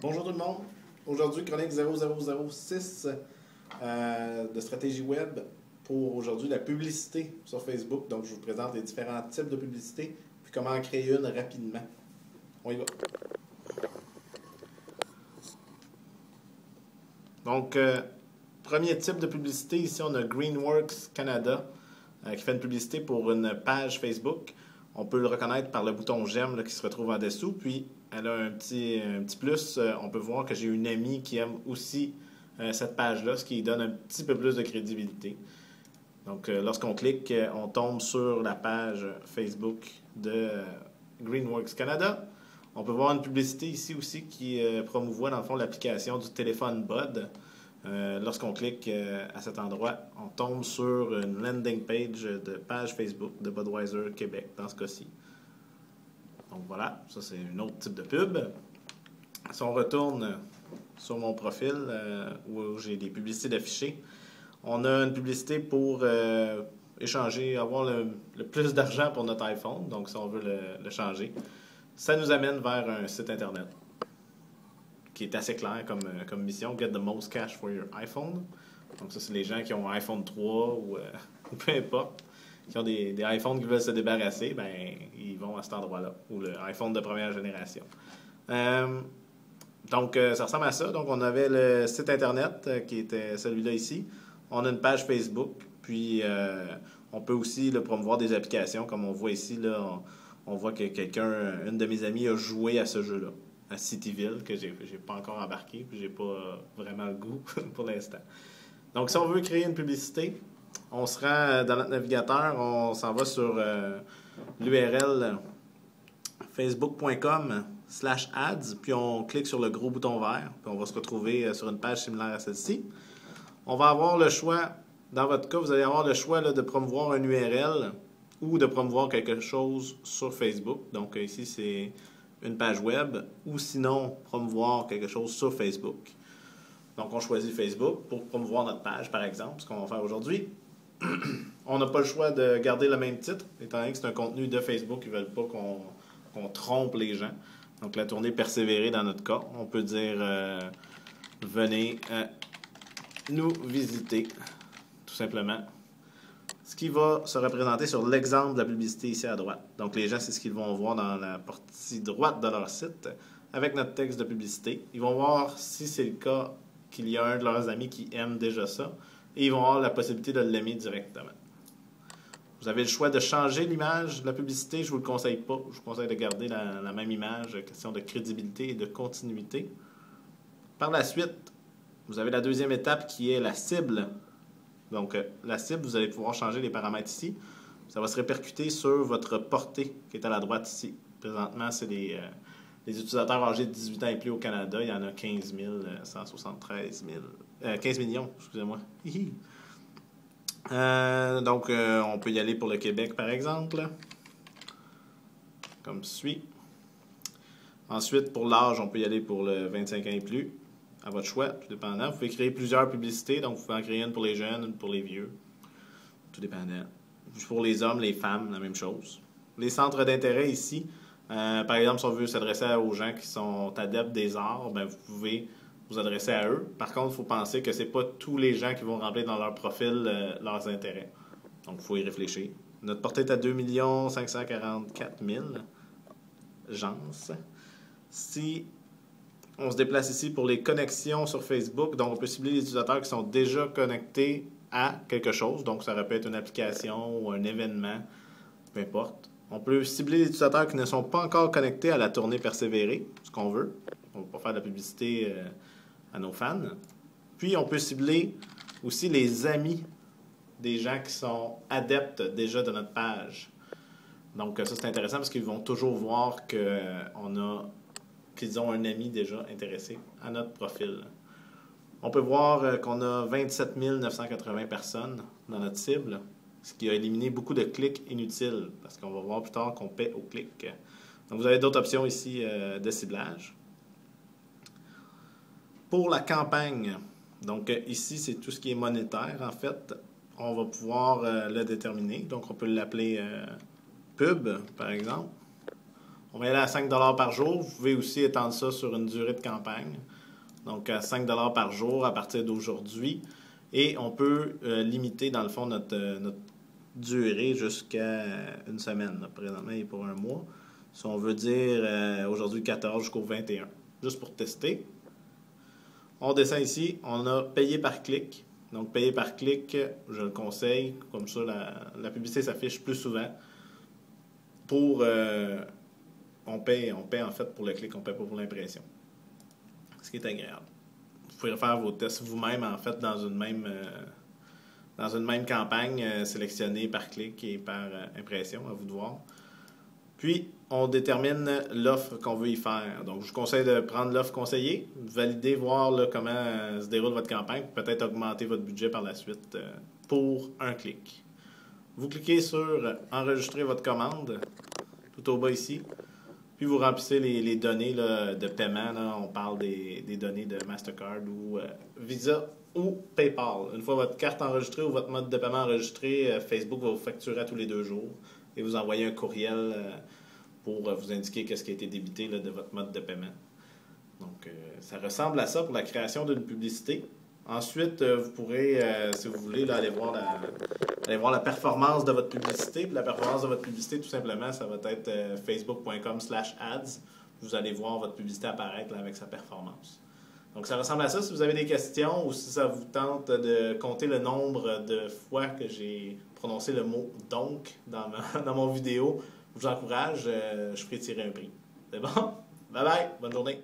Bonjour tout le monde. Aujourd'hui, chronique 0006 de stratégie web pour aujourd'hui la publicité sur Facebook. Donc, je vous présente les différents types de publicité puis comment en créer une rapidement. On y va. Donc, premier type de publicité, ici on a Greenworks Canada qui fait une publicité pour une page Facebook. On peut le reconnaître par le bouton j'aime là, qui se retrouve en dessous. Puis, elle a un petit plus. On peut voir que j'ai une amie qui aime aussi cette page-là, ce qui lui donne un petit peu plus de crédibilité. Donc, lorsqu'on clique, on tombe sur la page Facebook de Greenworks Canada. On peut voir une publicité ici aussi qui promouvoit dans le fond l'application du téléphone Bud. Lorsqu'on clique à cet endroit, on tombe sur une landing page de page Facebook de Budweiser Québec dans ce cas-ci. Donc voilà, ça c'est un autre type de pub. Si on retourne sur mon profil où j'ai des publicités d'affichés, on a une publicité pour échanger, avoir le plus d'argent pour notre iPhone. Donc si on veut le changer, ça nous amène vers un site internet qui est assez clair comme mission, Get the most cash for your iPhone. Donc ça, c'est les gens qui ont un iPhone 3 ou peu importe, qui ont des iPhones qui veulent se débarrasser, ben ils vont à cet endroit-là, ou le iPhone de première génération. Donc, ça ressemble à ça. Donc, on avait le site Internet qui était celui-là ici. On a une page Facebook, puis on peut aussi là, promouvoir des applications, comme on voit ici, là, on voit que une de mes amies a joué à ce jeu-là, à Cityville, que j'ai pas encore embarqué, puis j'ai pas vraiment le goût pour l'instant. Donc, si on veut créer une publicité, on se rend dans notre navigateur, on s'en va sur l'URL facebook.com/ads, puis on clique sur le gros bouton vert, puis on va se retrouver sur une page similaire à celle-ci. On va avoir le choix, dans votre cas, vous allez avoir le choix là, de promouvoir un URL ou de promouvoir quelque chose sur Facebook. Donc ici, c'est une page web, ou sinon promouvoir quelque chose sur Facebook. Donc on choisit Facebook pour promouvoir notre page, par exemple, ce qu'on va faire aujourd'hui. On n'a pas le choix de garder le même titre, étant donné que c'est un contenu de Facebook, ils ne veulent pas qu'on trompe les gens. Donc la tournée persévérer dans notre cas, on peut dire venez nous visiter, tout simplement. Ce qui va se représenter sur l'exemple de la publicité ici à droite. Donc les gens, c'est ce qu'ils vont voir dans la partie droite de leur site avec notre texte de publicité. Ils vont voir si c'est le cas qu'il y a un de leurs amis qui aime déjà ça et ils vont avoir la possibilité de l'aimer directement. Vous avez le choix de changer l'image de la publicité, je ne vous le conseille pas. Je vous conseille de garder la même image, question de crédibilité et de continuité. Par la suite, vous avez la deuxième étape qui est la cible. Donc, la cible, vous allez pouvoir changer les paramètres ici. Ça va se répercuter sur votre portée qui est à la droite ici. Présentement, c'est les utilisateurs âgés de 18 ans et plus au Canada. Il y en a 15 173 000. 15 millions, excusez-moi. Donc, on peut y aller pour le Québec, par exemple. Comme suit. Ensuite, pour l'âge, on peut y aller pour le 25 ans et plus. À votre choix, tout dépendant. Vous pouvez créer plusieurs publicités, donc vous pouvez en créer une pour les jeunes, une pour les vieux. Tout dépendant. Pour les hommes, les femmes, la même chose. Les centres d'intérêt ici, par exemple, si on veut s'adresser aux gens qui sont adeptes des arts, ben, vous pouvez vous adresser à eux. Par contre, il faut penser que ce n'est pas tous les gens qui vont remplir dans leur profil leurs intérêts. Donc, il faut y réfléchir. Notre portée est à 2 544 000 gens. Si on se déplace ici pour les connexions sur Facebook, donc on peut cibler les utilisateurs qui sont déjà connectés à quelque chose. Donc, ça peut être une application ou un événement, peu importe. On peut cibler les utilisateurs qui ne sont pas encore connectés à la tournée persévérée, ce qu'on veut. On ne va pas faire de la publicité à nos fans. Puis, on peut cibler aussi les amis des gens qui sont adeptes déjà de notre page. Donc, ça, c'est intéressant parce qu'ils vont toujours voir qu'ils ont un ami déjà intéressé à notre profil. On peut voir qu'on a 27 980 personnes dans notre cible, ce qui a éliminé beaucoup de clics inutiles, parce qu'on va voir plus tard qu'on paie au clic. Donc, vous avez d'autres options ici de ciblage. Pour la campagne, donc ici, c'est tout ce qui est monétaire, en fait. On va pouvoir le déterminer. Donc, on peut l'appeler pub, par exemple. On va y aller à 5 par jour. Vous pouvez aussi étendre ça sur une durée de campagne. Donc, à 5 par jour à partir d'aujourd'hui. Et on peut limiter, dans le fond, notre durée jusqu'à une semaine. Là. Présentement, il est pour un mois. Si on veut dire aujourd'hui 14 jusqu'au 21. Juste pour tester. On descend ici. On a payé par clic. Donc, payer par clic, je le conseille. Comme ça, la publicité s'affiche plus souvent. On paye en fait pour le clic, on paye pas pour l'impression. Ce qui est agréable. Vous pouvez faire vos tests vous-même, en fait, dans une même campagne, sélectionnée par clic et par impression, à vous de voir. Puis, on détermine l'offre qu'on veut y faire. Donc, je vous conseille de prendre l'offre conseillée, valider, voir là, comment se déroule votre campagne, peut-être augmenter votre budget par la suite pour un clic. Vous cliquez sur « Enregistrer votre commande », tout au bas ici, puis vous remplissez les données là, de paiement. Là, on parle des données de Mastercard ou Visa ou PayPal. Une fois votre carte enregistrée ou votre mode de paiement enregistré, Facebook va vous facturer à tous les 2 jours et vous envoyer un courriel pour vous indiquer qu'est-ce qui a été débité là, de votre mode de paiement. Donc, ça ressemble à ça pour la création d'une publicité. Ensuite, vous pourrez, si vous voulez, là, aller voir la performance de votre publicité. Puis la performance de votre publicité, tout simplement, ça va être facebook.com/ads. Vous allez voir votre publicité apparaître là, avec sa performance. Donc, ça ressemble à ça. Si vous avez des questions ou si ça vous tente de compter le nombre de fois que j'ai prononcé le mot « donc » dans mon vidéo, je vous encourage. Je ferai tirer un prix. C'est bon? Bye bye! Bonne journée!